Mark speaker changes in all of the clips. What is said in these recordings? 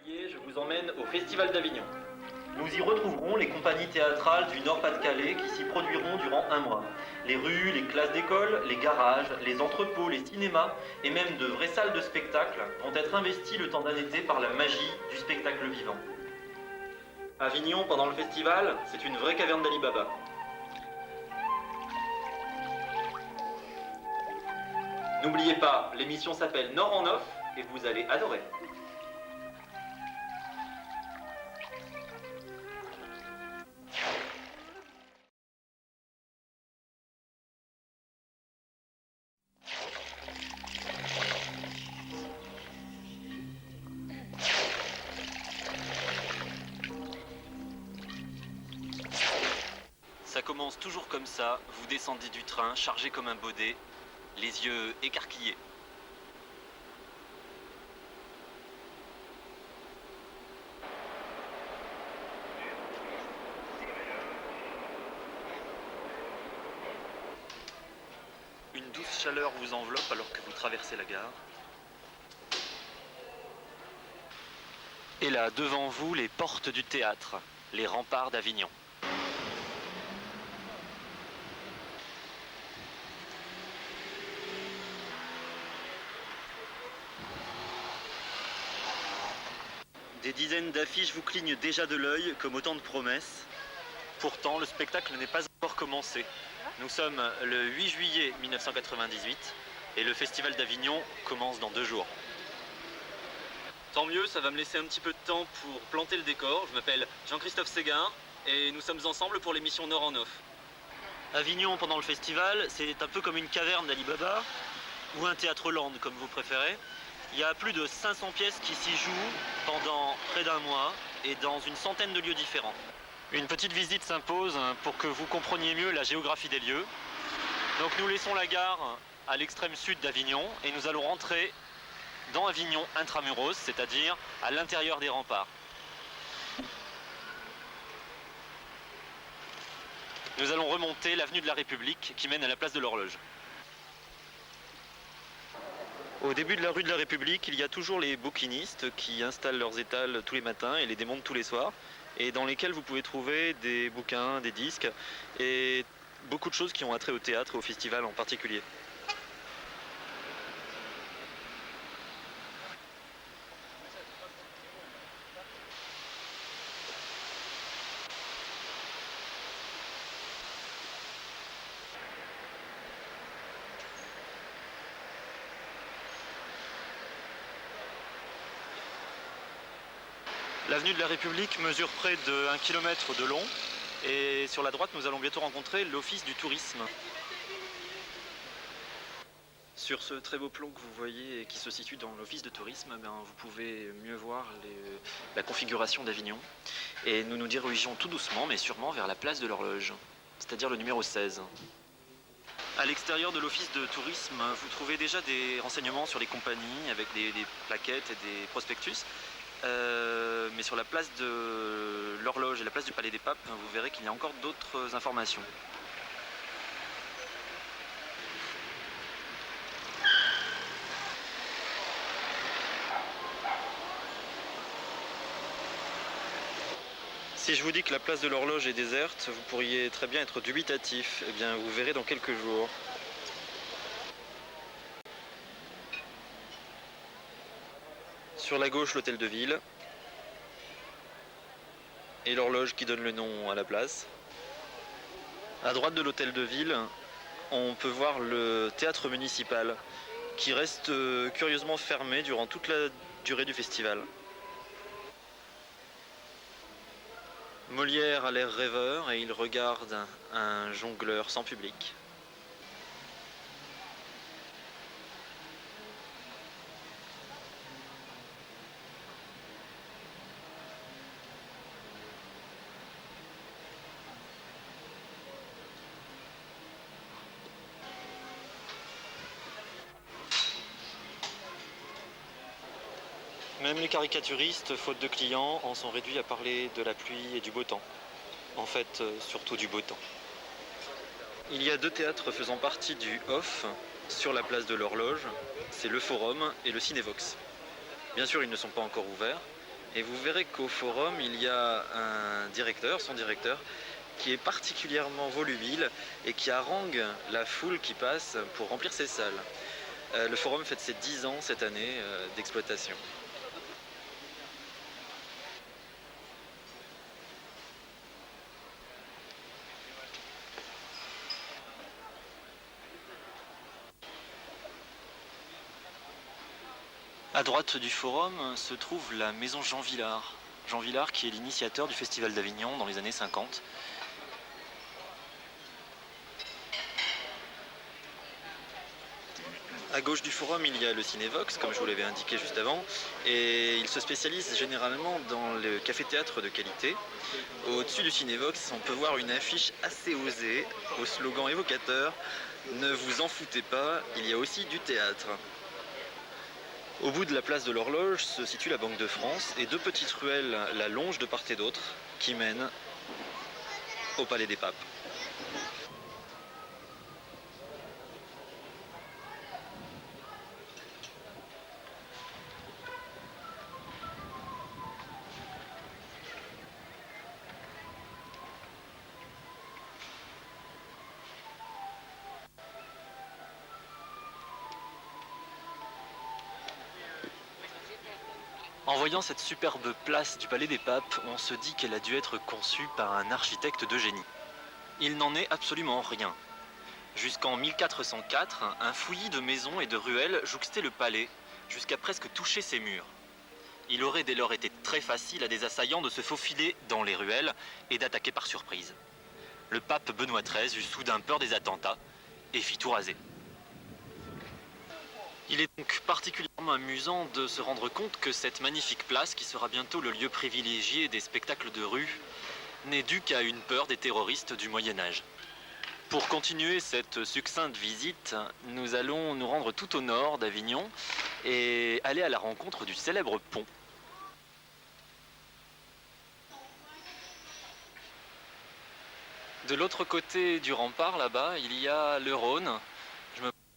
Speaker 1: juillet, je vous emmène au Festival d'Avignon.
Speaker 2: Nous y retrouverons les compagnies théâtrales du Nord-Pas-de-Calais qui s'y produiront durant un mois. Les rues, les classes d'école, les garages, les entrepôts, les cinémas et même de vraies salles de spectacle vont être investis le temps d'un été par la magie du spectacle vivant.
Speaker 1: Avignon, pendant le festival, c'est une vraie caverne d'Ali Baba. N'oubliez pas, l'émission s'appelle Nord en Off et vous allez adorer.
Speaker 3: Ça commence toujours comme ça, vous descendez du train, chargé comme un baudet, les yeux écarquillés. Une douce chaleur vous enveloppe alors que vous traversez la gare. Et là, devant vous, les portes du théâtre, les remparts d'Avignon. Des dizaines d'affiches vous clignent déjà de l'œil comme autant de promesses. Pourtant, le spectacle n'est pas encore commencé. Nous sommes le 8 juillet 1998 et le Festival d'Avignon commence dans 2 jours. Tant mieux, ça va me laisser un petit peu de temps pour planter le décor. Je m'appelle Jean-Christophe Ségard et nous sommes ensemble pour l'émission Nord en Off. Avignon pendant le festival, c'est un peu comme une caverne d'Ali Baba ou un théâtre land comme vous préférez. Il y a plus de 500 pièces qui s'y jouent pendant près d'un mois et dans une centaine de lieux différents. Une petite visite s'impose pour que vous compreniez mieux la géographie des lieux. Donc nous laissons la gare à l'extrême sud d'Avignon et nous allons rentrer dans Avignon intramuros, c'est-à-dire à l'intérieur des remparts. Nous allons remonter l'avenue de la République qui mène à la place de l'Horloge. Au début de la rue de la République, il y a toujours les bouquinistes qui installent leurs étals tous les matins et les démontent tous les soirs, et dans lesquels vous pouvez trouver des bouquins, des disques, et beaucoup de choses qui ont attrait au théâtre et au festival en particulier. L'avenue de la République mesure près de 1 km de long et sur la droite nous allons bientôt rencontrer l'Office du tourisme. Sur ce très beau plan que vous voyez et qui se situe dans l'Office de tourisme, vous pouvez mieux voir la configuration d'Avignon. Et nous nous dirigeons tout doucement mais sûrement vers la place de l'Horloge, c'est-à-dire le numéro 16. À l'extérieur de l'Office de tourisme, vous trouvez déjà des renseignements sur les compagnies avec des plaquettes et des prospectus. Mais sur la place de l'Horloge et la place du Palais des Papes, vous verrez qu'il y a encore d'autres informations. Si je vous dis que la place de l'Horloge est déserte, vous pourriez très bien être dubitatif. Eh bien, vous verrez dans quelques jours. Sur la gauche, l'hôtel de ville. Et l'horloge qui donne le nom à la place. À droite de l'hôtel de ville, on peut voir le théâtre municipal qui reste curieusement fermé durant toute la durée du festival. Molière a l'air rêveur et il regarde un jongleur sans public. Même les caricaturistes, faute de clients, en sont réduits à parler de la pluie et du beau temps. En fait, surtout du beau temps. Il y a 2 théâtres faisant partie du Off sur la place de l'Horloge. C'est le Forum et le Cinévox. Bien sûr, ils ne sont pas encore ouverts. Et vous verrez qu'au forum, il y a un directeur, son directeur, qui est particulièrement volubile et qui harangue la foule qui passe pour remplir ses salles. Le forum fête ses 10 ans cette année d'exploitation. À droite du forum se trouve la maison Jean Vilar. Jean Vilar qui est l'initiateur du Festival d'Avignon dans les années 50. À gauche du forum, il y a le Cinévox, comme je vous l'avais indiqué juste avant, et il se spécialise généralement dans le café-théâtre de qualité. Au-dessus du Cinévox, on peut voir une affiche assez osée, au slogan évocateur « Ne vous en foutez pas, il y a aussi du théâtre ». Au bout de la place de l'Horloge se situe la Banque de France et 2 petites ruelles la longent de part et d'autre qui mènent au Palais des Papes. En voyant cette superbe place du Palais des Papes, on se dit qu'elle a dû être conçue par un architecte de génie. Il n'en est absolument rien. Jusqu'en 1404, un fouillis de maisons et de ruelles jouxtait le palais, jusqu'à presque toucher ses murs. Il aurait dès lors été très facile à des assaillants de se faufiler dans les ruelles et d'attaquer par surprise. Le pape Benoît XIII eut soudain peur des attentats et fit tout raser. Il est donc particulièrement amusant de se rendre compte que cette magnifique place, qui sera bientôt le lieu privilégié des spectacles de rue, n'est due qu'à une peur des terroristes du Moyen-Âge. Pour continuer cette succincte visite, nous allons nous rendre tout au nord d'Avignon et aller à la rencontre du célèbre pont. De l'autre côté du rempart, là-bas, il y a le Rhône.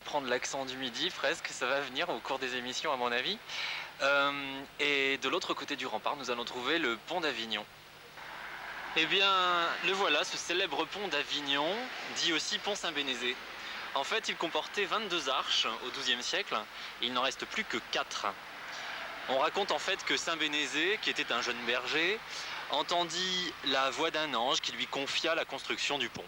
Speaker 3: Prendre l'accent du Midi presque, ça va venir au cours des émissions à mon avis. Et de l'autre côté du rempart, nous allons trouver le pont d'Avignon. Eh bien, le voilà, ce célèbre pont d'Avignon, dit aussi pont Saint-Bénézé. En fait, il comportait 22 arches au XIIe siècle, il n'en reste plus que 4. On raconte en fait que Saint-Bénézé, qui était un jeune berger, entendit la voix d'un ange qui lui confia la construction du pont.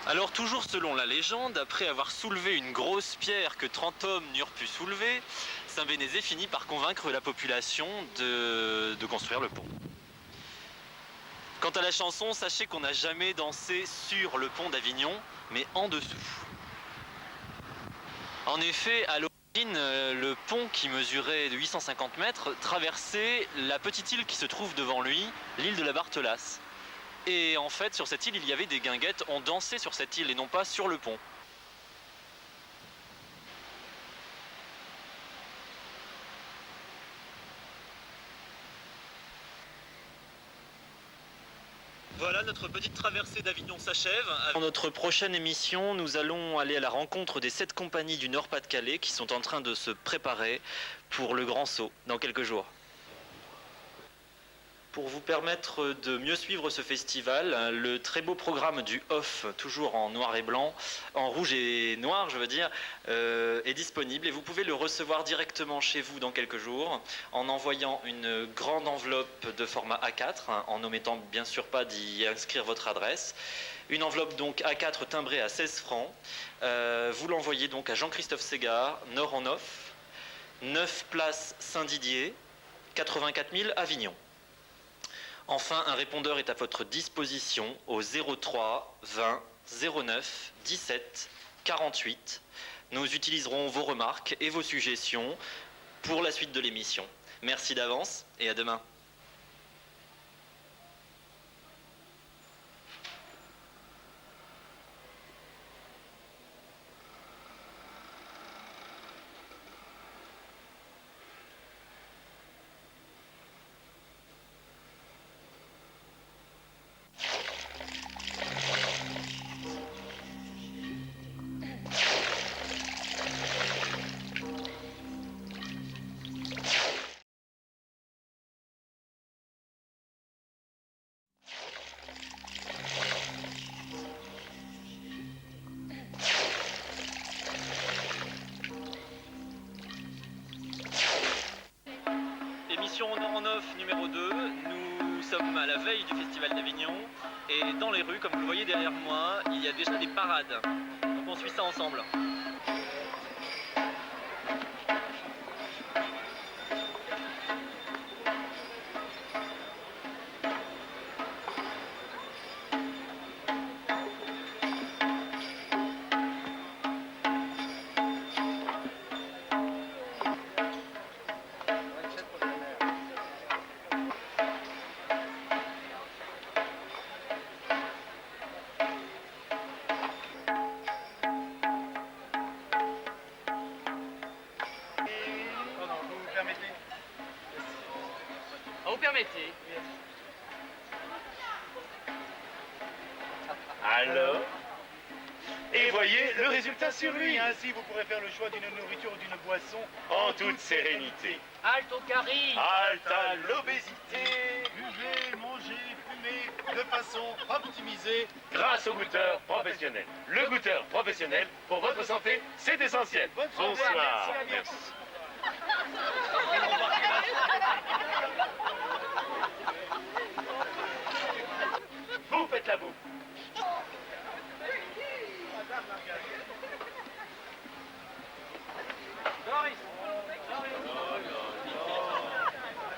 Speaker 3: Alors toujours selon la légende, après avoir soulevé une grosse pierre que 30 hommes n'eurent pu soulever, Saint-Bénézé finit par convaincre la population de construire le pont. Quant à la chanson, sachez qu'on n'a jamais dansé sur le pont d'Avignon, mais en dessous. En effet, à l'origine, le pont qui mesurait de 850 mètres traversait la petite île qui se trouve devant lui, l'île de la Barthelasse. Et en fait, sur cette île, il y avait des guinguettes, on dansait sur cette île et non pas sur le pont. Voilà, notre petite traversée d'Avignon s'achève. Dans notre prochaine émission, nous allons aller à la rencontre des 7 compagnies du Nord-Pas-de-Calais qui sont en train de se préparer pour le grand saut dans quelques jours. Pour vous permettre de mieux suivre ce festival, le très beau programme du OFF, toujours en noir et blanc, en rouge et noir je veux dire, est disponible et vous pouvez le recevoir directement chez vous dans quelques jours en envoyant une grande enveloppe de format A4, en n'omettant bien sûr pas d'y inscrire votre adresse. Une enveloppe donc A4 timbrée à 16 francs. Vous l'envoyez donc à Jean-Christophe Ségard, Nord en Off, 9 place Saint-Didier, 84 000 Avignon. Enfin, un répondeur est à votre disposition au 03 20 09 17 48. Nous utiliserons vos remarques et vos suggestions pour la suite de l'émission. Merci d'avance et à demain. numéro 2, nous sommes à la veille du Festival d'Avignon et dans les rues, comme vous le voyez derrière moi, il y a déjà des parades. Donc on suit ça ensemble.
Speaker 4: Vous permettez.
Speaker 5: Alors? Et voyez le résultat sur lui. Ainsi, vous pourrez faire le choix d'une nourriture ou d'une boisson en toute sérénité.
Speaker 4: Halte au carie.
Speaker 5: Halte à l'obésité. Buvez, mangez, fumez de façon optimisée grâce au goûteur professionnel. Le goûteur professionnel, pour votre santé, c'est essentiel. Bonsoir. Merci. Vous faites la bouffe.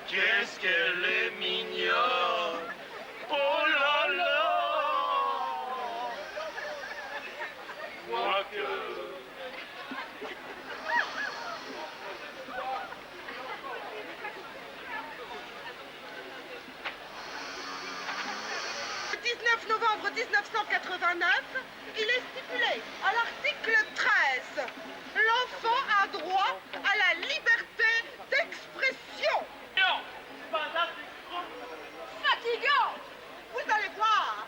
Speaker 5: Qu'est-ce qu'elle est mignonne! Oh là là! Moi que...
Speaker 6: Le 19 novembre 1989, il est stipulé à l'article 13, l'enfant a droit à la liberté d'expression.
Speaker 4: Non, pas assez trop.
Speaker 6: Fatigant! Vous allez voir,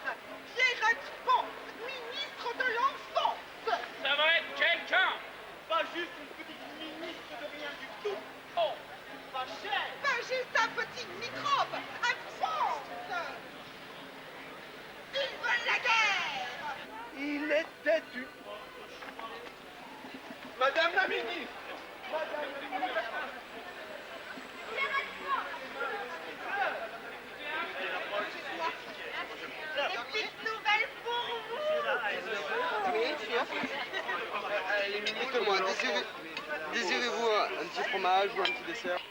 Speaker 6: Pierrette Pont, ministre de l'Enfance.
Speaker 4: Ça va être quelqu'un. Pas juste une petite ministre de rien du tout. Oh, pas cher.
Speaker 6: Pas juste un petit microbe, absence. Ils veulent la guerre.
Speaker 5: Il était une... Madame la ministre!
Speaker 6: Des petites nouvelles pour vous.
Speaker 7: Oui, dites-moi, désirez-vous un petit fromage ou un petit dessert?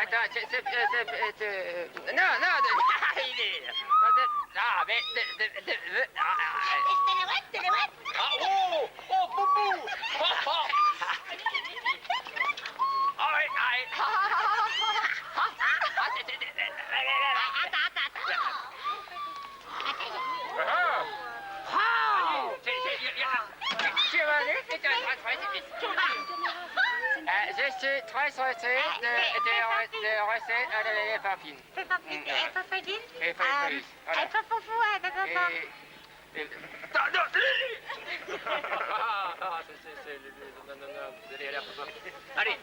Speaker 7: Attends, non, il est... Ah, mais...
Speaker 4: Ah, oh, oh, boubou.
Speaker 7: Je suis très sorti de recettes à la farfine. Et farfine. Allez,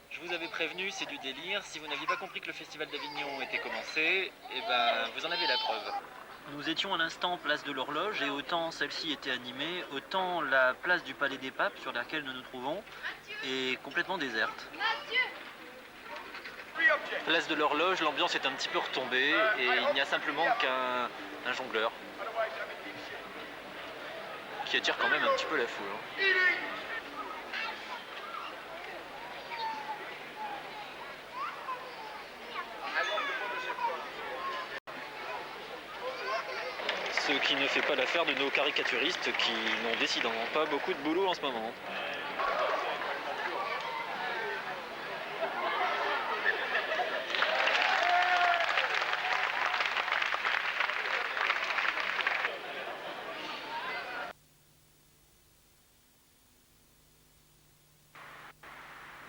Speaker 3: Je vous avais prévenu, c'est du délire. Si vous n'aviez pas compris que le Festival d'Avignon était commencé, eh ben, vous en avez la preuve. Nous étions à l'instant place de l'Horloge et autant celle-ci était animée, autant la place du Palais des Papes sur laquelle nous nous trouvons est complètement déserte. Place de l'Horloge, l'ambiance est un petit peu retombée et il n'y a simplement qu'un jongleur qui attire quand même un petit peu la foule. Ce qui ne fait pas l'affaire de nos caricaturistes qui n'ont décidément pas beaucoup de boulot en ce moment.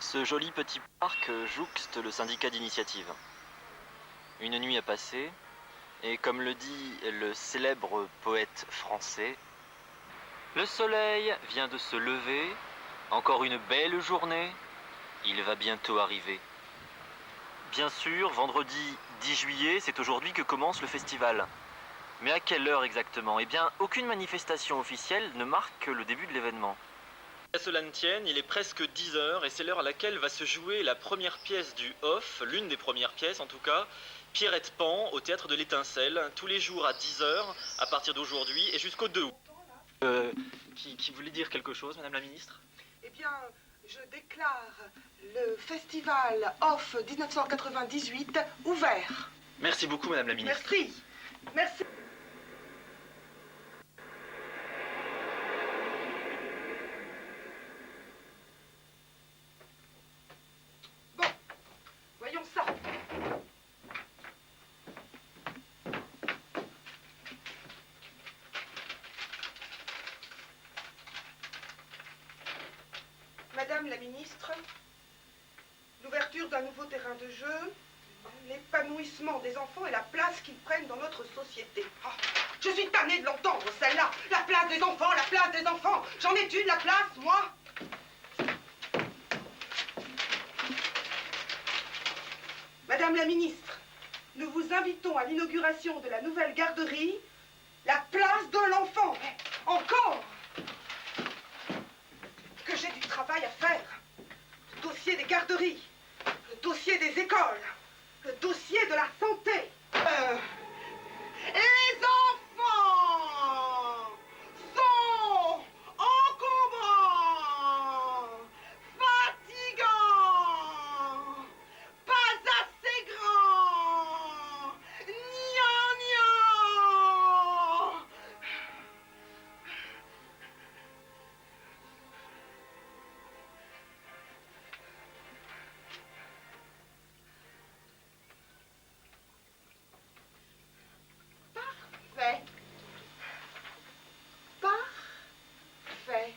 Speaker 3: Ce joli petit parc jouxte le syndicat d'initiative. Une nuit à passer, et comme le dit le célèbre poète français, Le soleil vient de se lever, encore une belle journée, il va bientôt arriver. Bien sûr, vendredi 10 juillet, c'est aujourd'hui que commence le festival. Mais à quelle heure exactement? Eh bien, aucune manifestation officielle ne marque le début de l'événement. À cela ne tienne, il est presque 10 heures et c'est l'heure à laquelle va se jouer la première pièce du Off, l'une des premières pièces en tout cas, Pierrette Pan au théâtre de l'Étincelle, tous les jours à 10 heures, à partir d'aujourd'hui et jusqu'au 2 août. Qui voulait dire quelque chose, Madame la Ministre?
Speaker 6: Eh bien, je déclare le festival Off 1998 ouvert.
Speaker 3: Merci beaucoup, Madame la Ministre.
Speaker 6: Merci. Merci. Bon, voyons ça. Madame la Ministre, l'ouverture d'un nouveau terrain de jeu, l'épanouissement des enfants et la place qu'ils prennent dans notre société. Ah, je suis tannée de l'entendre, celle-là. La place des enfants, la place des enfants. J'en ai une, la place, moi. Madame la Ministre, nous vous invitons à l'inauguration de la nouvelle garderie, la place de l'enfant. Encore que j'ai du travail à faire. Le dossier des garderies, le dossier des écoles, le dossier de la santé. Les enfants sont encombrants, fatigants, pas assez grands, gnangnang. Parfait. Parfait.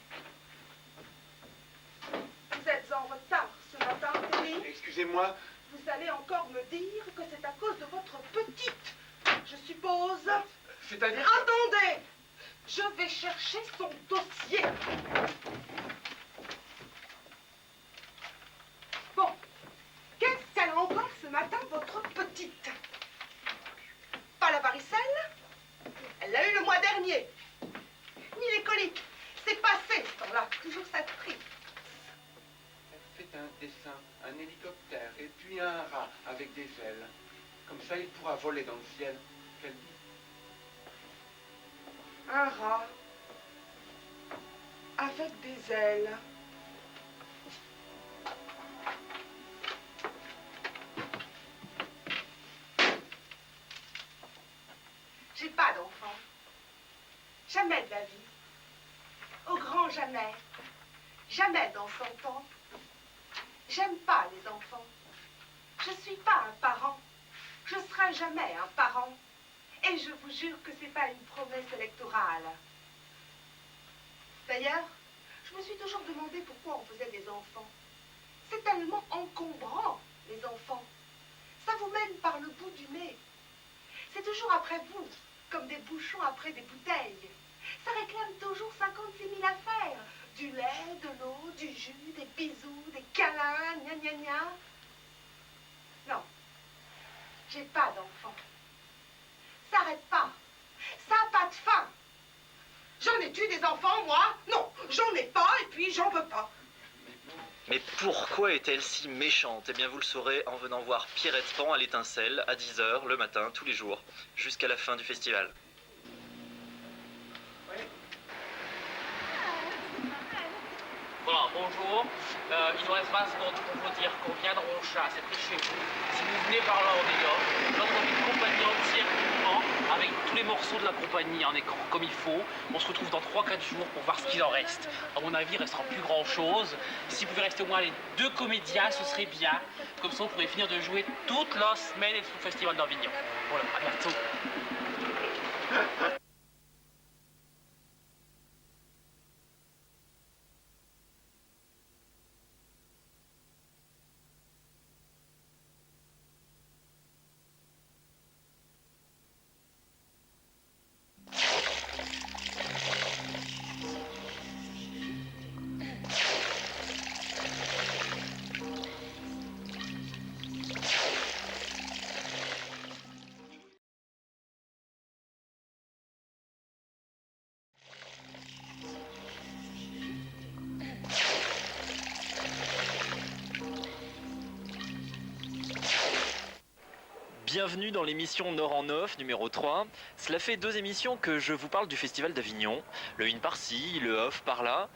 Speaker 6: Vous êtes en retard ce matin, Terry.
Speaker 5: Excusez-moi,
Speaker 6: Vous allez encore me dire que c'est à cause de votre petite, je suppose.
Speaker 5: c'est-à-dire...
Speaker 6: Attendez, je vais chercher son dossier. Bon, qu'est-ce qu'elle a encore ce matin, votre petite? Pas la varicelle? Elle l'a eu le mois dernier. Ni les coliques. C'est passé ce temps-là. Toujours cette triste.
Speaker 8: Elle fait un dessin, un hélicoptère et puis un rat avec des ailes. Comme ça, il pourra voler dans le ciel. Qu'elle dit.
Speaker 6: Un rat avec des ailes. J'ai pas d'enfant. Jamais de la vie. Au grand jamais. Jamais dans 100 ans. J'aime pas les enfants. Je suis pas un parent. Je serai jamais un parent. Et je vous jure que c'est pas une promesse électorale. D'ailleurs, je me suis toujours demandé pourquoi on faisait des enfants. C'est tellement encombrant, les enfants. Ça vous mène par le bout du nez. C'est toujours après vous, comme des bouchons après des bouteilles. Ça réclame toujours 56 000 affaires. Du lait, de l'eau, du jus, des bisous, des câlins, gna gna gna. Non, j'ai pas d'enfant. Ça arrête pas. Ça n'a pas de fin. J'en ai-tu des enfants, moi? Non, j'en ai pas et puis j'en veux pas.
Speaker 3: Mais pourquoi est-elle si méchante? Eh bien, vous le saurez en venant voir Pierrette Pan à l'Étincelle à 10 heures le matin, tous les jours, jusqu'à la fin du festival.
Speaker 4: Voilà, bonjour. Il nous reste 20 secondes pour vous dire qu'on vient de Ronchat, c'est près de chez vous. Si vous venez par là, on est là. Notre une compagnie entière avec tous les morceaux de la compagnie en écran comme il faut. On se retrouve dans 3-4 jours pour voir ce qu'il en reste. À mon avis, il restera plus grand chose. Si vous pouvez rester au moins les 2 comédiens, ce serait bien. Comme ça, on pourrait finir de jouer toute la semaine et tout le festival d'Avignon. Voilà, à bientôt.
Speaker 3: Bienvenue dans l'émission Nord en Off numéro 3. Cela fait 2 émissions que je vous parle du Festival d'Avignon. Le in par-ci, le off par-là.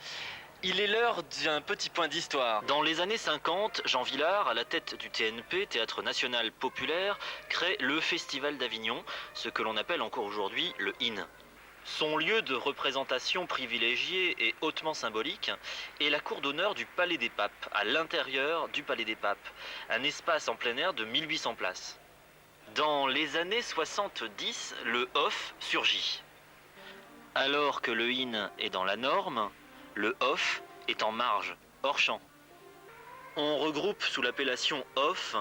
Speaker 3: Il est l'heure d'un petit point d'histoire. Dans les années 50, Jean Vilar, à la tête du TNP, Théâtre National Populaire, crée le Festival d'Avignon, ce que l'on appelle encore aujourd'hui le IN. Son lieu de représentation privilégié et hautement symbolique est la cour d'honneur du Palais des Papes, à l'intérieur du Palais des Papes, un espace en plein air de 1800 places. Dans les années 70, le off surgit. Alors que le in est dans la norme, le off est en marge, hors champ. On regroupe sous l'appellation off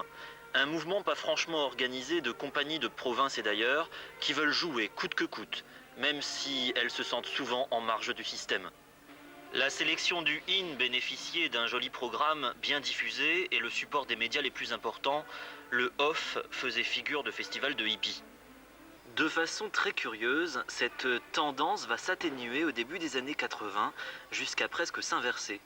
Speaker 3: un mouvement pas franchement organisé de compagnies de province et d'ailleurs qui veulent jouer coûte que coûte, même si elles se sentent souvent en marge du système. La sélection du IN bénéficiait d'un joli programme bien diffusé et le support des médias les plus importants, le off faisait figure de festival de hippies. De façon très curieuse, cette tendance va s'atténuer au début des années 80 jusqu'à presque s'inverser.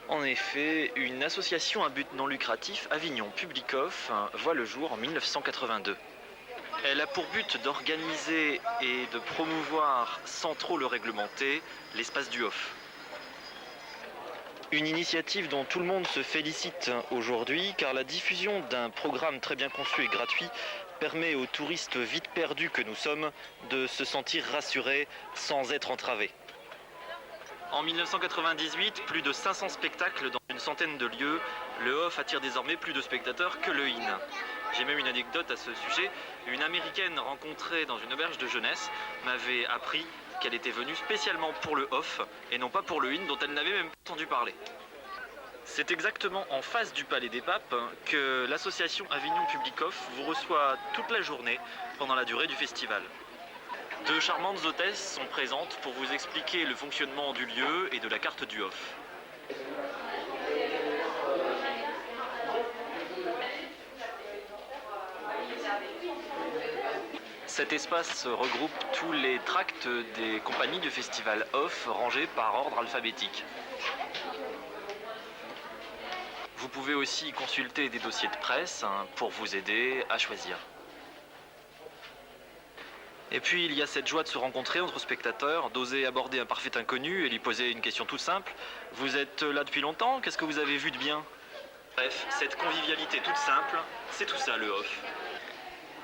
Speaker 3: En effet, une association à but non lucratif, Avignon Public Off, voit le jour en 1982. Elle a pour but d'organiser et de promouvoir, sans trop le réglementer, l'espace du off. Une initiative dont tout le monde se félicite aujourd'hui, car la diffusion d'un programme très bien conçu et gratuit permet aux touristes vite perdus que nous sommes de se sentir rassurés sans être entravés. En 1998, plus de 500 spectacles dans une centaine de lieux, le off attire désormais plus de spectateurs que le in. J'ai même une anecdote à ce sujet. Une Américaine rencontrée dans une auberge de jeunesse m'avait appris qu'elle était venue spécialement pour le off et non pas pour le in dont elle n'avait même pas entendu parler. C'est exactement en face du Palais des Papes que l'association Avignon Public Off vous reçoit toute la journée pendant la durée du festival. 2 charmantes hôtesses sont présentes pour vous expliquer le fonctionnement du lieu et de la carte du off. Cet espace regroupe tous les tracts des compagnies du festival off rangés par ordre alphabétique. Vous pouvez aussi consulter des dossiers de presse pour vous aider à choisir. Et puis il y a cette joie de se rencontrer entre spectateurs, d'oser aborder un parfait inconnu et lui poser une question toute simple. Vous êtes là depuis longtemps, qu'est-ce que vous avez vu de bien? Bref, cette convivialité toute simple, c'est tout ça le off.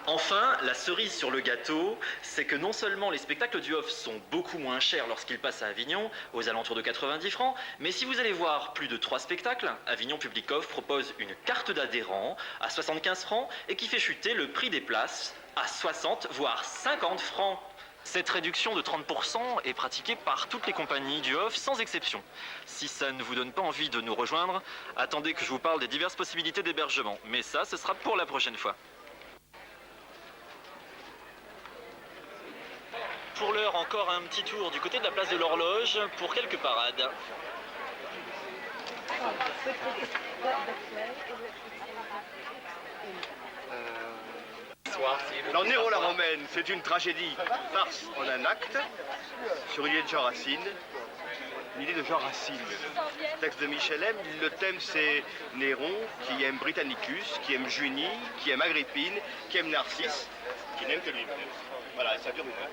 Speaker 3: Enfin, la cerise sur le gâteau, c'est que non seulement les spectacles du off sont beaucoup moins chers lorsqu'ils passent à Avignon, aux alentours de 90 francs, mais si vous allez voir plus de 3 spectacles, Avignon Public Off propose une carte d'adhérent à 75 francs et qui fait chuter le prix des places à 60 voire 50 francs. Cette réduction de 30% est pratiquée par toutes les compagnies du off sans exception. Si ça ne vous donne pas envie de nous rejoindre, attendez que je vous parle des diverses possibilités d'hébergement, mais ça, ce sera pour la prochaine fois. Pour l'heure, encore un petit tour du côté de la place de l'Horloge pour quelques parades.
Speaker 5: Dans Néron la Romaine, c'est une tragédie, farce en un acte, sur une idée de Jean Racine. Une idée de Jean Racine. Texte de Michel M. Le thème c'est Néron qui aime Britannicus, qui aime Junie, qui aime Agrippine, qui aime Narcisse, qui n'aime que lui-même. Voilà, et ça dure une heure.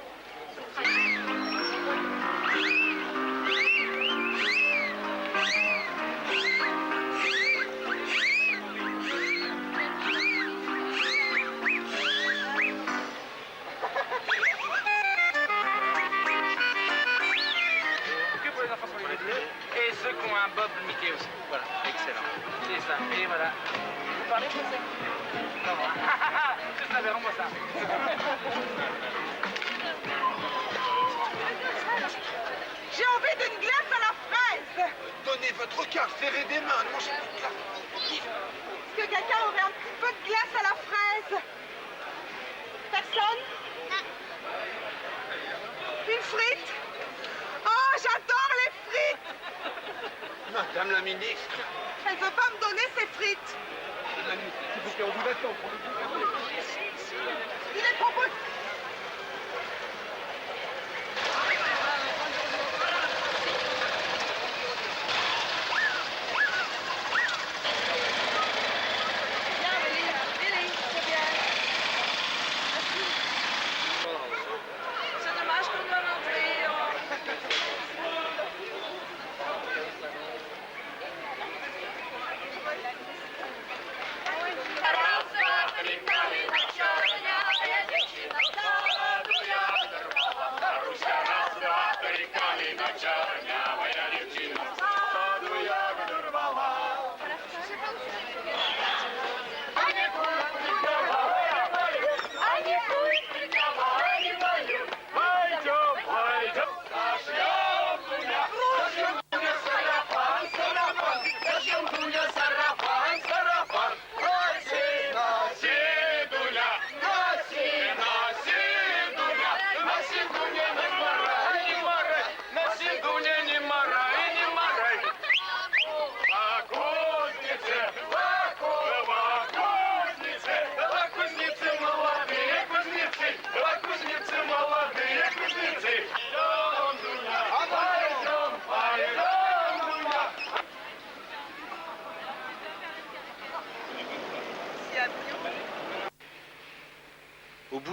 Speaker 4: Et ceux qui ont un Bob Mickey aussi. Voilà, excellent. C'est ça. Et voilà. Vous parlez français? Non, je savais, rends-moi ça.
Speaker 6: J'ai envie d'une glace à la fraise.
Speaker 8: Donnez votre cœur, serrez des mains, ne mangez pas de glace.
Speaker 6: Est-ce que quelqu'un aurait un petit peu de glace à la fraise? Personne? Une frite? Oh, j'adore les frites!
Speaker 8: Madame la ministre.
Speaker 6: Elle veut pas me donner ses frites.
Speaker 8: S'il vous plaît, on vous attend pour le
Speaker 6: Il est proposé.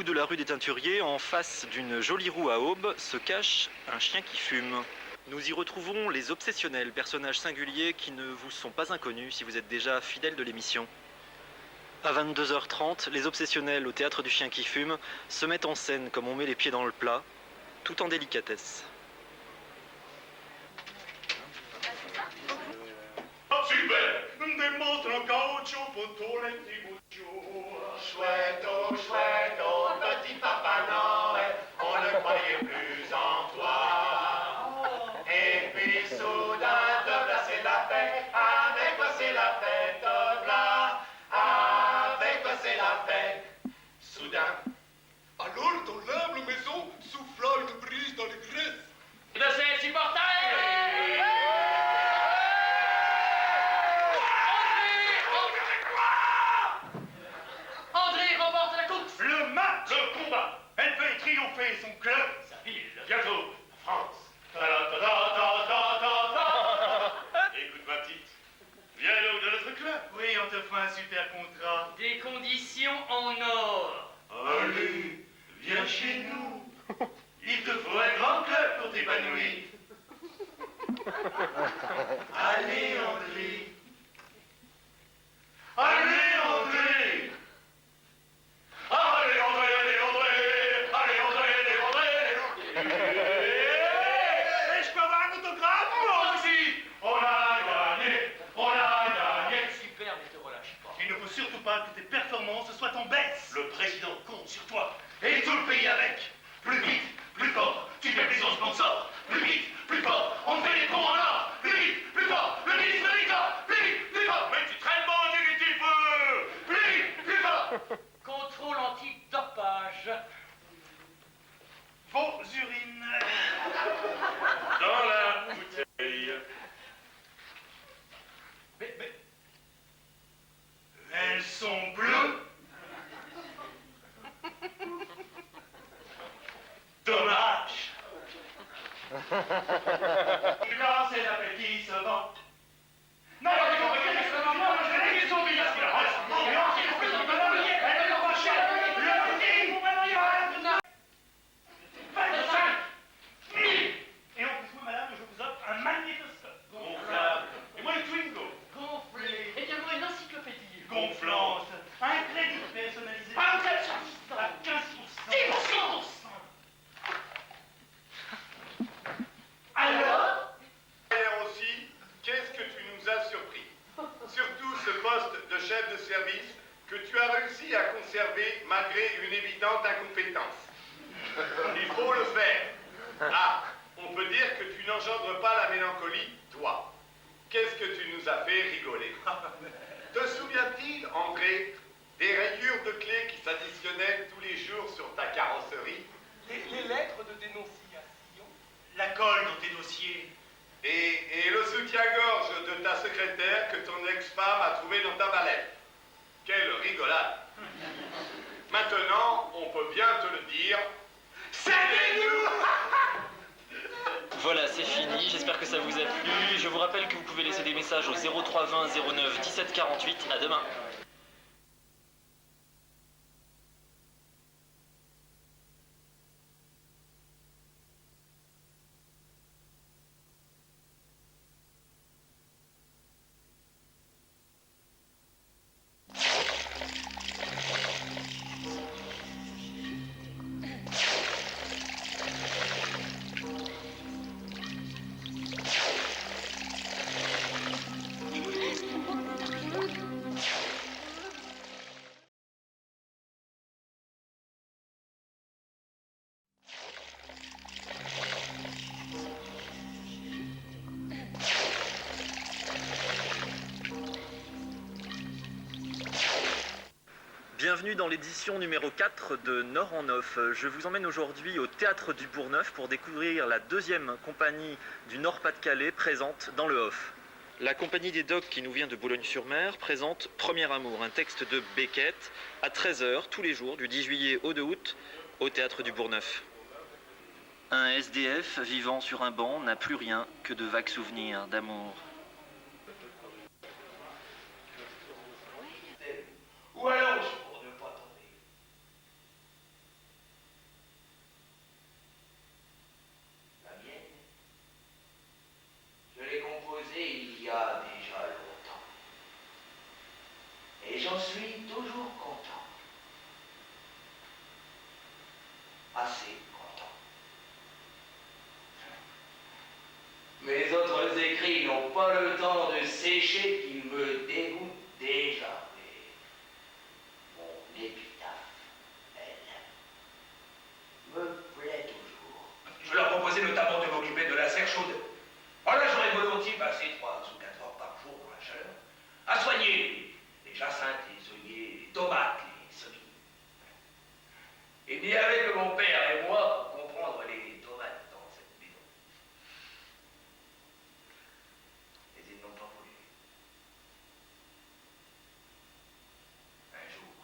Speaker 3: bout de la rue des Teinturiers, en face d'une jolie roue à aube, se cache un chien qui fume. Nous y retrouvons les obsessionnels, personnages singuliers qui ne vous sont pas inconnus si vous êtes déjà fidèles de l'émission. À 22h30, les obsessionnels au théâtre du chien qui fume se mettent en scène comme on met les pieds dans le plat, tout en délicatesse.
Speaker 5: Super! Démontre un caoutchouc pour tous les petits bouts de chou. Chouette, oh, petit papa Noël, on ne croyait plus en toi. Et puis soudain, te placer la fête, avec toi c'est la fête, bla. Avec toi c'est la fête, soudain. Alors dans l'humble maison souffla une brise d'allégresse.
Speaker 4: Et ben c'est insupportable. André remporte la course.
Speaker 5: Le match, le combat, elle peut triompher son club, sa ville, bientôt, la France. Écoute ma petite, viens donc de notre club. Oui, on te fera un super contrat.
Speaker 4: Des conditions en or.
Speaker 5: Allez, viens chez nous. Il te faut un grand club pour t'épanouir. Allez, André. Allez, André. Allez, André, allez, André. Allez, André, allez, André. Et je peux avoir un autographe, moi aussi. On a gagné. On a gagné.
Speaker 4: Super, mais te relâche pas.
Speaker 5: Il ne faut surtout pas que tes performances soient en baisse. Le président compte sur toi. Et tout le pays avec. Plus vite, plus fort. Tu fais plaisir aux sponsors. Plus vite, plus fort. On fait des ponts en or. Plus vite, plus fort. Le ministre de l'État. Plus vite, plus fort. Mais tu traînes bon du feu. Plus vite, plus fort.
Speaker 4: Contrôle antidopage.
Speaker 5: Vos urines. Dans la bouteille. Mais. Elles sont bleues. Dommage. Là, c'est l'appétit se vend. Non, ils sont bien. Et en plus, moi, madame, je vous offre un magnétoscope. Gonflable. Et moi, le Twingo.
Speaker 4: Gonflé. Et également une encyclopédie.
Speaker 5: Gonflante. Un crédit personnalisé.
Speaker 4: Pas un tel service.
Speaker 5: À 15%.
Speaker 4: 10%.
Speaker 5: Alors aussi, qu'est-ce que tu nous as surpris? Surtout ce poste de chef de service que tu as réussi à conserver malgré une évidente incompétence. Il faut le faire. Ah, on peut dire que tu n'engendres pas la mélancolie, toi. Qu'est-ce que tu nous as fait rigoler? Te souviens-t-il, André, des rayures de clés qui s'additionnaient tous les jours sur ta carrosserie?
Speaker 7: Les lettres de dénonciation.
Speaker 5: La colle dans tes dossiers. Et le soutien-gorge de ta secrétaire que ton ex-femme a trouvé dans ta mallette. Quelle rigolade. Maintenant, on peut bien te le dire. C'était nous.
Speaker 3: Voilà, c'est fini, j'espère que ça vous a plu. Je vous rappelle que vous pouvez laisser des messages au 03 20 09 17 48. À demain. Bienvenue dans l'édition numéro 4 de Nord en Neuf. Je vous emmène aujourd'hui au Théâtre du Bourgneuf pour découvrir la deuxième compagnie du Nord-Pas-de-Calais présente dans le Off. La compagnie des Docks qui nous vient de Boulogne-sur-Mer présente Premier Amour, un texte de Beckett, à 13h tous les jours du 10 juillet au 2 août au Théâtre du Bourgneuf. Un SDF vivant sur un banc n'a plus rien que de vagues souvenirs d'amour.
Speaker 5: Ou alors, pour ne pas tomber.
Speaker 9: écrits n'ont pas le temps de sécher qu'ils me dégoûtent déjà. Mais mon épitaphe, elle, me plaît toujours.
Speaker 10: Je leur proposais notamment de m'occuper de la serre chaude. Voilà, j'aurais volontiers passé 3 ou 4 heures par jour dans la chaleur, à soigner les jacinthes, les œillets, les tomates, les semis. Il n'y avait que mon père et moi pour comprendre les tomates dans cette maison. Mais ils n'ont pas voulu. Un jour,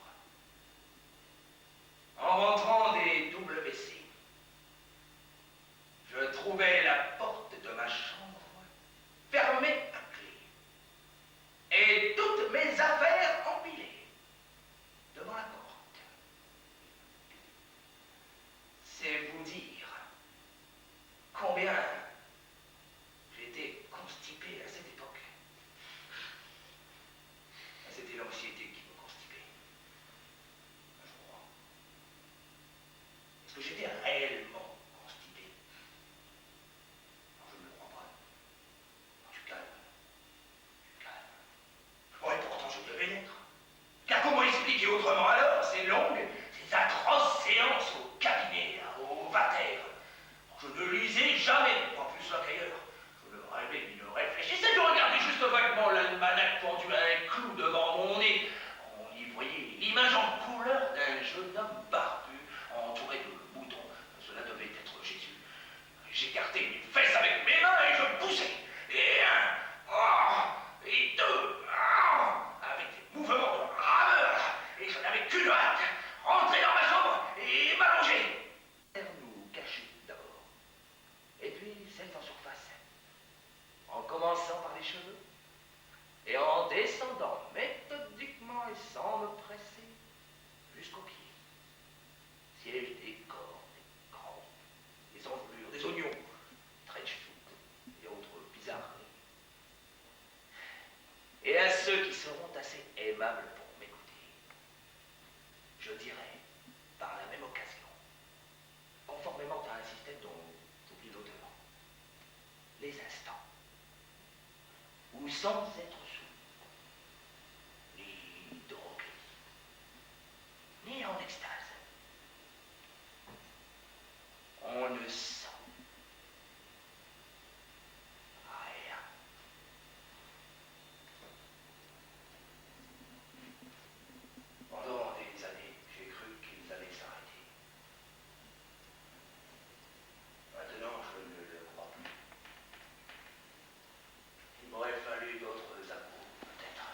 Speaker 10: en rentrant des WC, je trouvais la porte de ma chambre fermée à clé et toutes mes affaires empilées devant la porte. C'est vous dire combien j'étais constipé à cette époque. C'était l'anxiété qui me constipait. Je crois. Est-ce que j'étais réellement constipé? Non, je ne le crois pas. Non, du calme. Du calme. Oh, et pourtant je devais l'être. Car comment expliquer autrement alors ces longues, ces atroces séances au cabinet, au vater? Je ne lisais jamais, pas plus là qu'ailleurs. Je ne rêvais ni ne réfléchissais, je regardais juste vaguement l'almanach pendu à un clou devant mon nez. On y voyait l'image en couleur d'un jeune homme barbu, entouré de boutons. Cela devait être Jésus. J'écartais mes fesses avec mes mains et je poussais. Et et deux, avec des mouvements de rameur. Et je n'avais qu'une hâte, rentrer dans ma chambre et m'allonger. Nous cacher d'abord, et puis celle en surface. En commençant par les cheveux, et en descendant méthodiquement et sans me presser, jusqu'aux pieds. Siège des corps, des crampes, des envelures, des oignons, trench foot et autres bizarreries. Et à ceux qui seront assez aimables pour m'écouter, je dirais, par la même occasion, conformément à un système dont j'oublie l'auteur, les instants, où sans être sous, ni d'oroclésie, ni en extase, on ne sent rien. Pendant des années, j'ai cru qu'ils allaient s'arrêter. Maintenant, je ne le crois plus. Il m'aurait fallu d'autres amours, peut-être.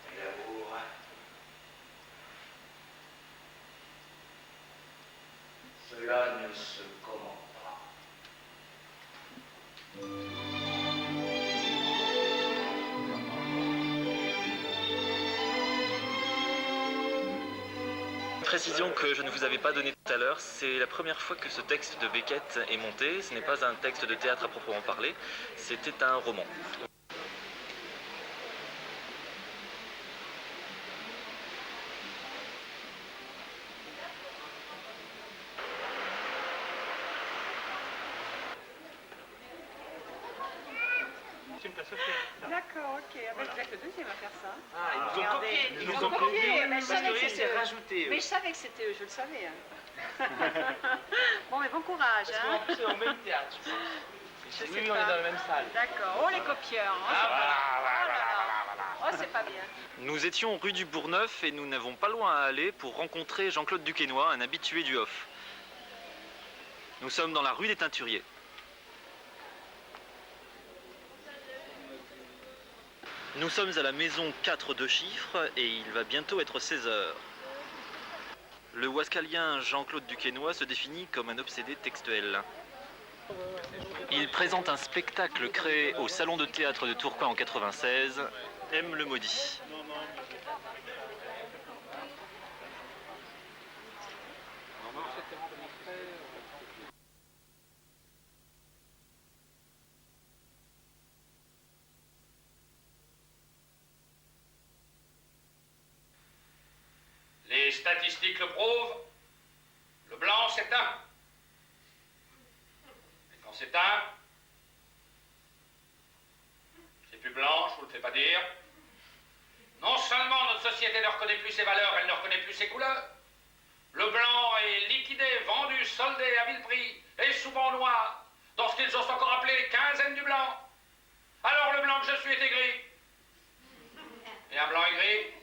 Speaker 10: Mais l'amour, cela ne se commande pas.
Speaker 3: Précision que je ne vous avais pas donnée tout à l'heure, c'est la première fois que ce texte de Beckett est monté. Ce n'est pas un texte de théâtre à proprement parler, c'était un roman.
Speaker 11: D'accord, ok. Ah ben, je vais être le deuxième à faire ça.
Speaker 4: Ah, ils nous ont
Speaker 11: Regardez,
Speaker 4: copié.
Speaker 11: ils nous ont copié. Mais je savais que
Speaker 4: Parce que
Speaker 11: c'était
Speaker 4: c'est
Speaker 11: eux.
Speaker 4: rajouté.
Speaker 11: Mais je savais que c'était eux, je le savais. Hein. Bon, mais bon courage.
Speaker 4: Parce qu'en
Speaker 11: Hein.
Speaker 4: plus, c'est dans le même théâtre, je pense.
Speaker 11: Je sais
Speaker 4: Oui,
Speaker 11: pas.
Speaker 4: on est dans la même salle.
Speaker 11: D'accord. Oh, les copieurs. Hein, c'est pas... Oh là là. Oh, c'est pas bien.
Speaker 3: Nous étions rue du Bourgneuf et nous n'avons pas loin à aller pour rencontrer Jean-Claude Duquesnoy, un habitué du Off. Nous sommes dans la rue des Teinturiers. Nous sommes à la maison 4 de chiffres et il va bientôt être 16 h. Le wascalien Jean-Claude Duquesnoy se définit comme un obsédé textuel. Il présente un spectacle créé au Salon de théâtre de Tourcoing en 96, M le maudit.
Speaker 10: Les statistiques le prouvent. Le blanc, c'est un.
Speaker 4: s'éteint. C'est plus blanc, je vous le fais pas dire. Non seulement notre société ne reconnaît plus ses valeurs, elle ne reconnaît plus ses couleurs. Le blanc est liquidé, vendu, soldé à vil prix, et souvent noir, dans ce qu'ils osent encore appeler les quinzaines du blanc. Alors le blanc que je suis était gris. Et un blanc et gris.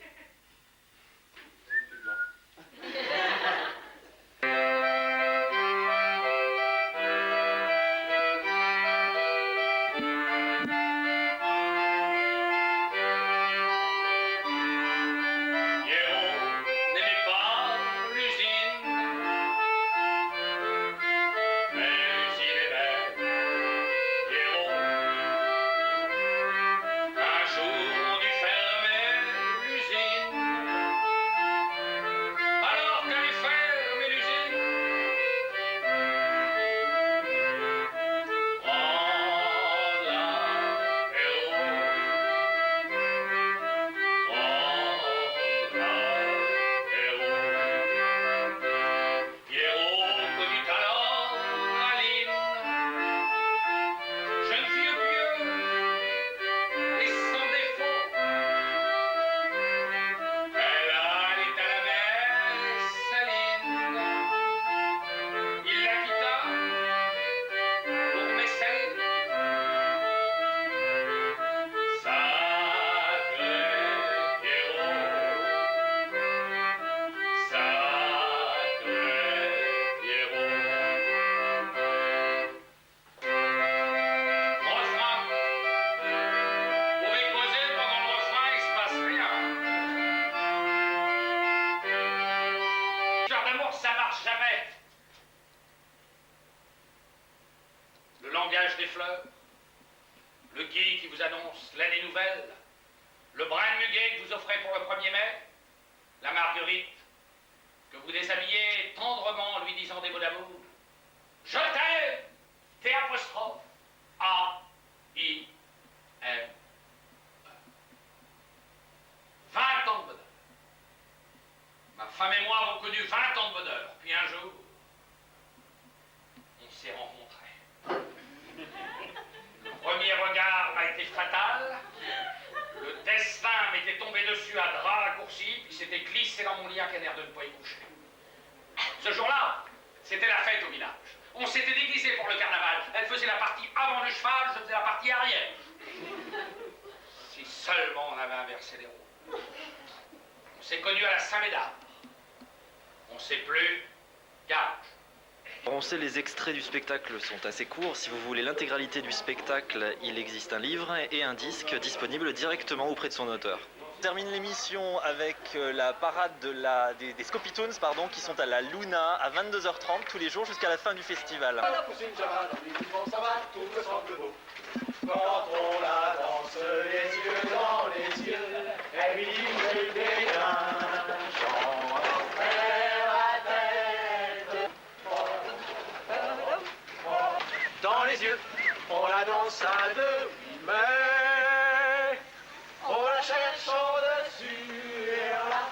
Speaker 4: Des fleurs, le gui qui vous annonce l'année nouvelle, le brin de muguet que vous offrez pour le 1er mai, la marguerite que vous déshabillez tendrement en lui disant des mots d'amour. Je t'aime, T', A-I-M. 20 ans de bonheur. Ma femme et moi avons connu 20 ans de bonheur, puis un jour, on s'est rencontrés. Le premier regard m'a été fatal. Le destin m'était tombé dessus à drap raccourci, puis s'était glissé dans mon lit à canard de ne pas y coucher. Ce jour-là, c'était la fête au village. On s'était déguisé pour le carnaval. Elle faisait la partie avant le cheval, je faisais la partie arrière. Si seulement on avait inversé les rôles. On s'est connus à la Saint-Médard. On sait plus, gage.
Speaker 2: On sait les extraits du spectacle sont assez courts. Si vous voulez l'intégralité du spectacle, il existe un livre et un disque disponible directement auprès de son auteur. On termine l'émission avec la parade des Scopitoons qui sont à la Luna à 22h30 tous les jours jusqu'à la fin du festival.
Speaker 10: Quand on la danse les yeux dans les yeux, elle vibre des grains, chant à tête. Dans les yeux, on la danse à deux, mais on la cherche au-dessus et on la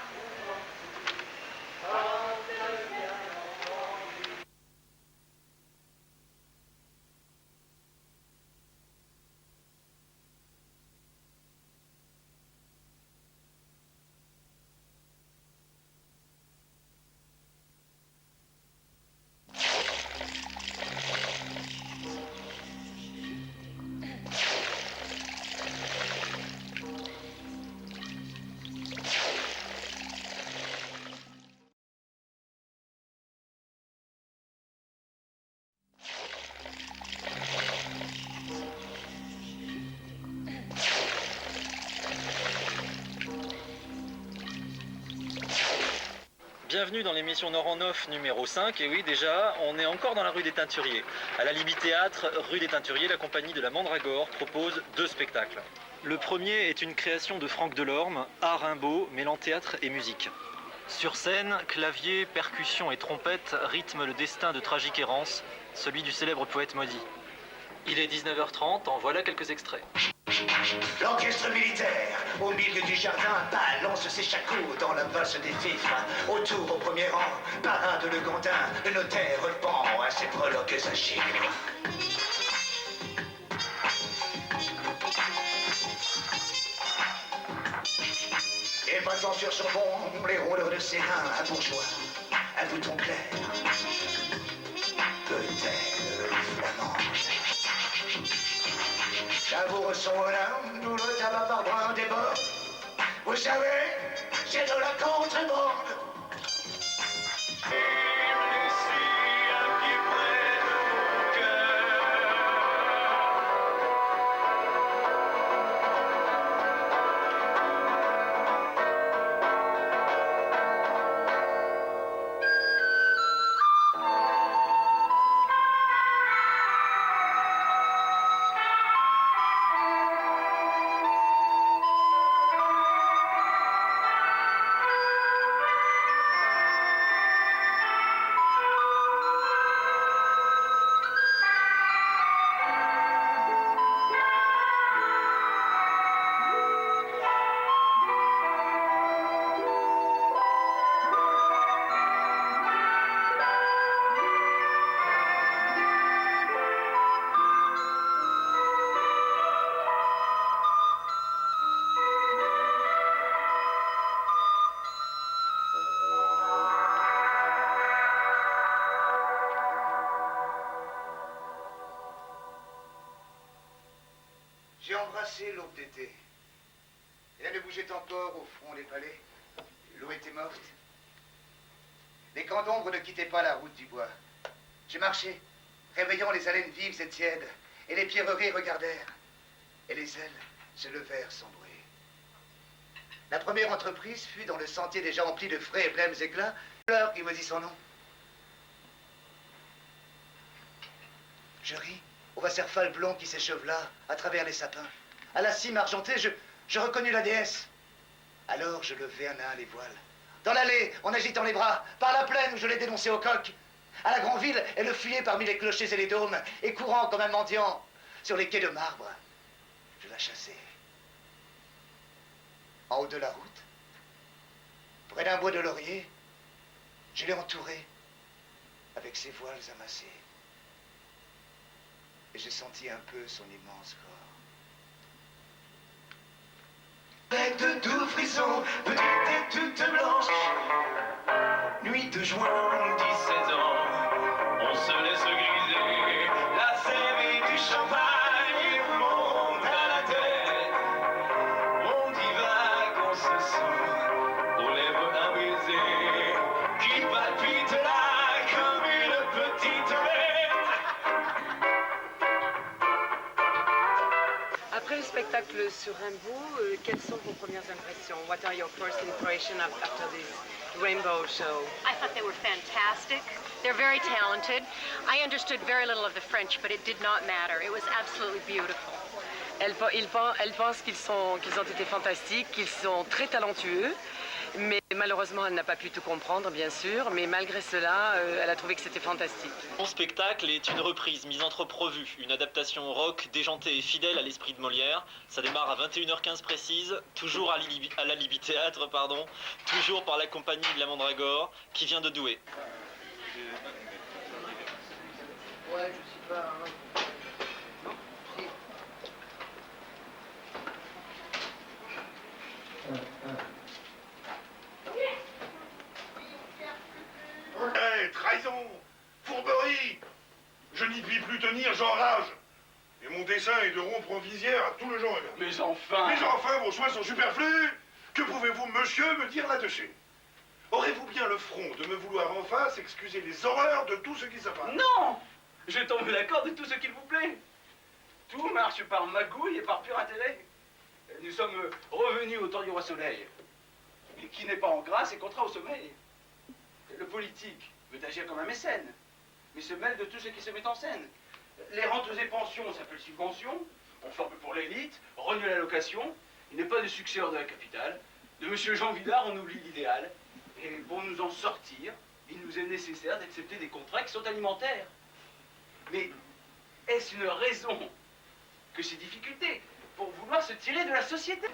Speaker 2: Bienvenue dans l'émission Nord en Off numéro 5, et oui déjà, on est encore dans la rue des Teinturiers. À la Libye Théâtre, rue des Teinturiers, la compagnie de la Mandragore propose 2 spectacles. Le premier est une création de Franck Delorme, art Rimbaud, mêlant théâtre et musique. Sur scène, clavier, percussion et trompette rythment le destin de tragique errance, celui du célèbre poète maudit. Il est 19h30, en voilà quelques extraits.
Speaker 10: L'orchestre militaire, au milieu du jardin, balance ses shakos dans la valse des fifs. Autour au premier rang, parrain de Legondin, le notaire pend à ses breloques agiles. Grinçant sur son bon, les rôleurs de ses reins, un bourgeois, un bouton clair. Peut-être flamande. J'avoue son bonhomme, d'où le tabac par brin déborde. Vous savez, c'est de la contrebande. J'ai embrassé l'aube d'été. Et elle bougeait encore au front des palais. L'eau était morte. Les camps d'ombre ne quittaient pas la route du bois. J'ai marché, réveillant les haleines vives et tièdes, et les pierreries regardèrent. Et les ailes se levèrent sans bruit. La première entreprise fut dans le sentier déjà empli de frais et blêmes éclats, fleur qui me dit son nom. Je ris au Wasserfall blond qui s'échevela à travers les sapins. À la cime argentée, je reconnus la déesse. Alors je levai un à un les voiles. Dans l'allée, en agitant les bras, par la plaine où je l'ai dénoncé au coq. À la grande ville, elle fuyait parmi les clochers et les dômes, et courant comme un mendiant sur les quais de marbre. Je la chassai. En haut de la route, près d'un bois de laurier, je l'ai entourée avec ses voiles amassées. Et j'ai senti un peu son immense corps. Avec de doux frissons, petite et toute blanche. Nuit de juin, 17 ans, on se laisse griser. La série du champagne monte à la tête. On divague, on se sent aux lèvres un baiser qui palpite là comme une petite bête.
Speaker 11: Après le spectacle sur Rimbaud, quelles sont vos premières impressions? What are your first impressions after this Rainbow show?
Speaker 12: I thought they were fantastic. They're very talented. I understood very little of the French, but it did not matter. It was absolutely beautiful.
Speaker 11: Elle pense qu'ils ont été fantastiques, qu'ils sont très talentueux, mais malheureusement elle n'a pas pu tout comprendre, bien sûr, mais malgré cela, elle a trouvé que c'était fantastique.
Speaker 3: Mon spectacle est une reprise misanthrope revue, une adaptation rock déjantée et fidèle à l'esprit de Molière. Ça démarre à 21h15 précise, toujours à la Libye Théâtre, pardon, toujours par la compagnie de la Mandragore, qui vient de Douai.
Speaker 7: Ouais, je sais pas. Hein.
Speaker 5: Hey, trahison, fourberie. Je n'y puis plus tenir, j'enrage. Et mon dessein est de rompre en visière à tout le genre.
Speaker 8: Mais enfin...
Speaker 5: Mais enfin, vos soins sont superflus. Que pouvez-vous, monsieur, me dire là-dessus? Aurez-vous bien le front de me vouloir en face excuser les horreurs de tout ce qui se passe?
Speaker 8: Non! Je tombe d'accord de tout ce qu'il vous plaît. Tout marche par magouille et par pur intérêt. Nous sommes revenus au temps du roi Soleil. Et qui n'est pas en grâce est contraint au sommeil. Le politique veut agir comme un mécène, mais se mêle de tout ce qui se met en scène. Les rentes et pensions s'appellent subventions, on forme pour l'élite, renie la location, il n'est pas de successeur de la capitale. De monsieur Jean Villard, on oublie l'idéal. Et pour nous en sortir, il nous est nécessaire d'accepter des contrats qui sont alimentaires. Mais est-ce une raison que ces difficultés pour vouloir se tirer de la société?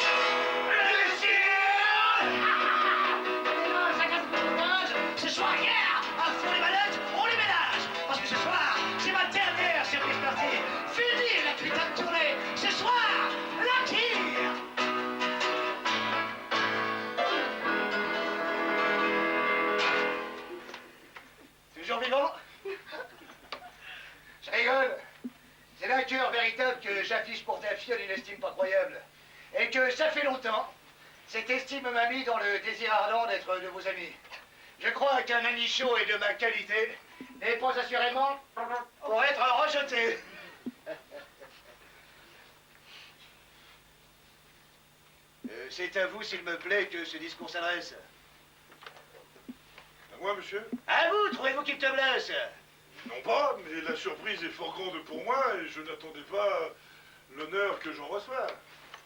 Speaker 10: Ce soir, hier, à fond les mallettes, on les ménage. Parce que ce soir, c'est ma dernière surprise partie. Fini la putain de tournée. Ce soir, la tire. j'affiche pour ta fille une estime pas croyable. Et que ça fait longtemps, cette estime m'a mis dans le désir ardent d'être de vos amis. Je crois qu'un ami chaud et de ma qualité n'est pas assurément pour être rejeté. C'est à vous, s'il me plaît, que ce discours s'adresse.
Speaker 5: À moi, monsieur?
Speaker 10: À vous, trouvez-vous qu'il te blesse?
Speaker 5: Non pas, mais la surprise est fort grande pour moi et je n'attendais pas l'honneur que j'en reçois.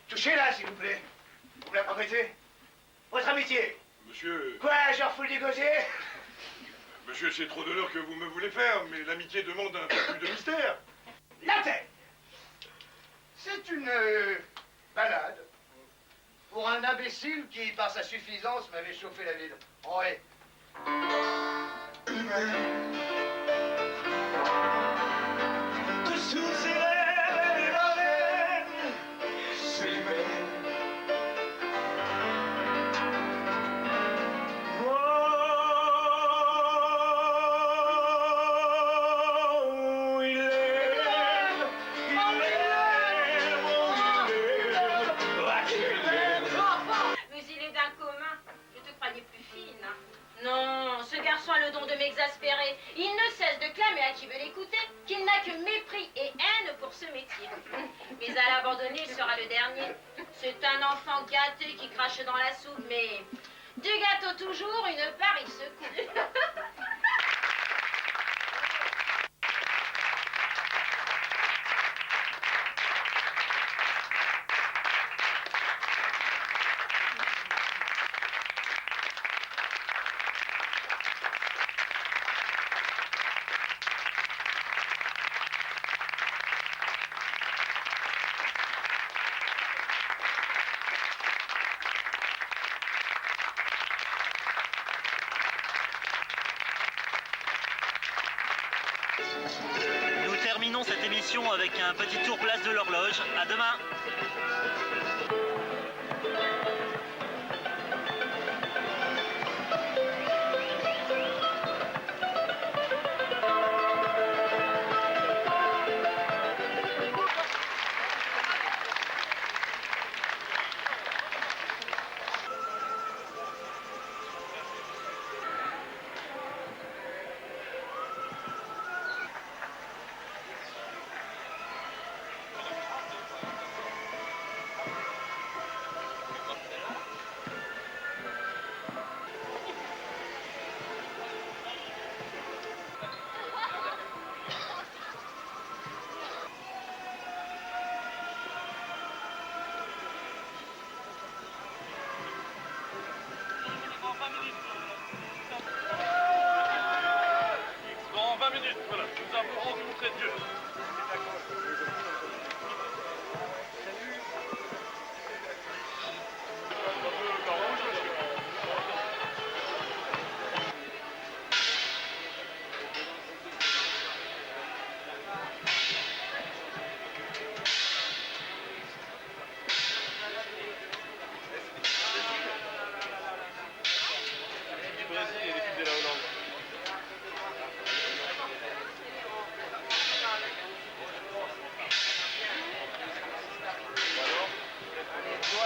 Speaker 10: Touchez-la, s'il vous plaît. Vous me la promettez? Votre amitié.
Speaker 5: Monsieur...
Speaker 10: Quoi, je refous le négocier?
Speaker 5: Monsieur, c'est trop d'honneur que vous me voulez faire, mais l'amitié demande un peu plus de mystère.
Speaker 10: La tête. C'est une balade pour un imbécile qui, par sa suffisance, m'avait chauffé la ville. Ouais.
Speaker 13: M'exaspérer. Il ne cesse de clamer à qui veut l'écouter qu'il n'a que mépris et haine pour ce métier. Mais à l'abandonner, il sera le dernier. C'est un enfant gâté qui crache dans la soupe, mais du gâteau toujours, une part il se coupe.
Speaker 3: Nous terminons cette émission avec un petit tour place de l'horloge. À demain.
Speaker 5: Dans 20 minutes, voilà, nous avons rencontré Dieu. Du Brésil et l'équipe de la Hollande.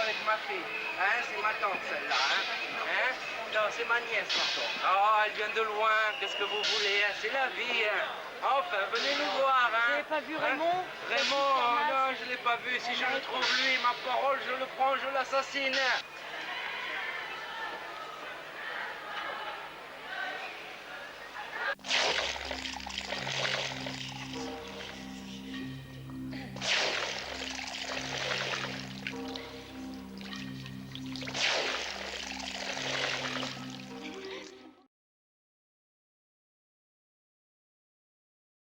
Speaker 9: Avec ma fille, hein, c'est ma tante celle-là, hein, non, c'est ma nièce, pardon. Oh, elle vient de loin, qu'est-ce que vous voulez, hein, c'est la vie, hein. Enfin, venez nous voir, hein. Vous n'avez pas vu Raymond? Raymond, non, je l'ai pas vu, si je le trouve lui, ma parole, je le prends, je l'assassine.